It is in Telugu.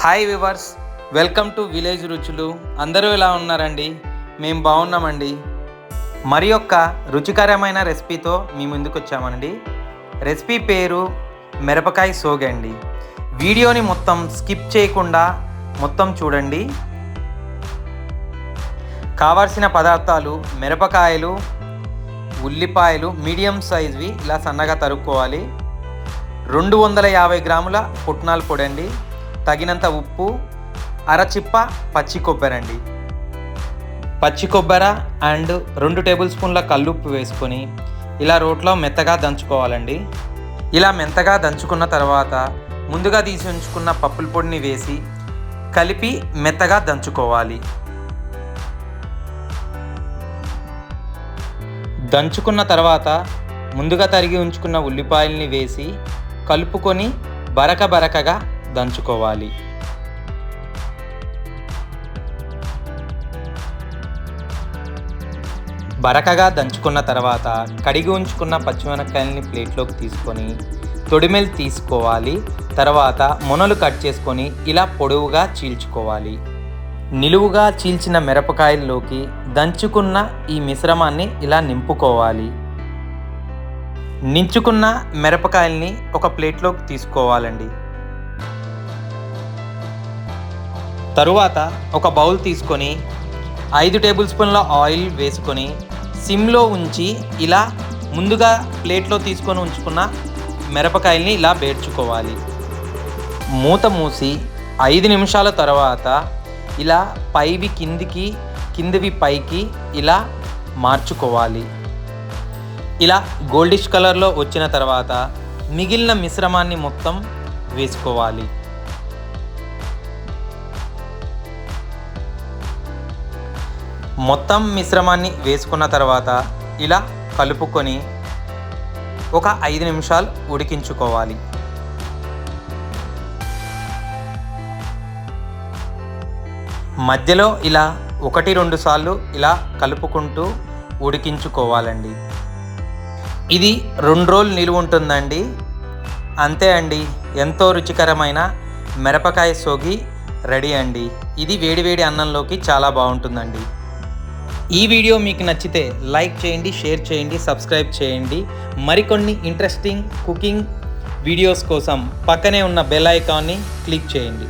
Hi viewers, welcome to village రుచులు. అందరూ ఎలా ఉన్నారండి? మేము బాగున్నామండి. మరి యొక్క రుచికరమైన రెసిపీతో మీ ముందుకు వచ్చామండి. రెసిపీ పేరు మిరపకాయ సోగి అండి. వీడియోని మొత్తం స్కిప్ చేయకుండా మొత్తం చూడండి. కావాల్సిన పదార్థాలు మిరపకాయలు, ఉల్లిపాయలు మీడియం సైజ్వి ఇలా సన్నగా తరుక్కోవాలి. 250 గ్రాముల పుట్నాల పొడి అండి, తగినంత ఉప్పు, అరచిప్ప పచ్చి కొబ్బరి అండి. పచ్చి కొబ్బరి అండ్ 2 టేబుల్ స్పూన్ల కల్లుప్పు వేసుకొని ఇలా రోట్లో మెత్తగా దంచుకోవాలండి. ఇలా మెత్తగా దంచుకున్న తర్వాత ముందుగా తీసి ఉంచుకున్న పప్పుల పొడిని వేసి కలిపి మెత్తగా దంచుకోవాలి. దంచుకున్న తర్వాత ముందుగా తరిగి ఉంచుకున్న ఉల్లిపాయల్ని వేసి కలుపుకొని బరకగా దంచుకోవాలి. బరకగా దంచుకున్న తర్వాత కడిగి ఉంచుకున్న పచ్చిమిరపకాయలని ప్లేట్లోకి తీసుకొని తొడిమెలు తీసుకోవాలి. తర్వాత మొనలు కట్ చేసుకొని ఇలా పొడవుగా చీల్చుకోవాలి. నిలువుగా చీల్చిన మిరపకాయల్లోకి దంచుకున్న ఈ మిశ్రమాన్ని ఇలా నింపుకోవాలి. నించుకున్న మిరపకాయల్ని ఒక ప్లేట్లోకి తీసుకోవాలండి. తరువాత ఒక బౌల్ తీసుకొని 5 టేబుల్ స్పూన్ల ఆయిల్ వేసుకొని సిమ్లో ఉంచి ఇలా ముందుగా ప్లేట్లో తీసుకొని ఉంచుకున్న మిరపకాయల్ని ఇలా బేర్చుకోవాలి. మూత మూసి 5 నిమిషాల తర్వాత ఇలా పైవి కిందికి, కిందివి పైకి ఇలా మార్చుకోవాలి. ఇలా గోల్డిష్ కలర్లో వచ్చిన తర్వాత మిగిలిన మిశ్రమాన్ని మొత్తం వేసుకోవాలి. మొత్తం మిశ్రమాన్ని వేసుకున్న తర్వాత ఇలా కలుపుకొని ఒక 5 నిమిషాలు ఉడికించుకోవాలి. మధ్యలో ఇలా 1-2 సార్లు ఇలా కలుపుకుంటూ ఉడికించుకోవాలండి. ఇది 2 రోజులు నిలువ ఉంటుందండి. అంతే అండి, ఎంతో రుచికరమైన మిరపకాయ సోగి రెడీ అండి. ఇది వేడివేడి అన్నంలోకి చాలా బాగుంటుందండి. ఈ వీడియో మీకు నచ్చితే లైక్ చేయండి, షేర్ చేయండి, సబ్స్క్రైబ్ చేయండి. మరికొన్ని ఇంట్రెస్టింగ్ కుకింగ్ వీడియోస్ కోసం పక్కనే ఉన్న బెల్ ఐకాన్ని క్లిక్ చేయండి.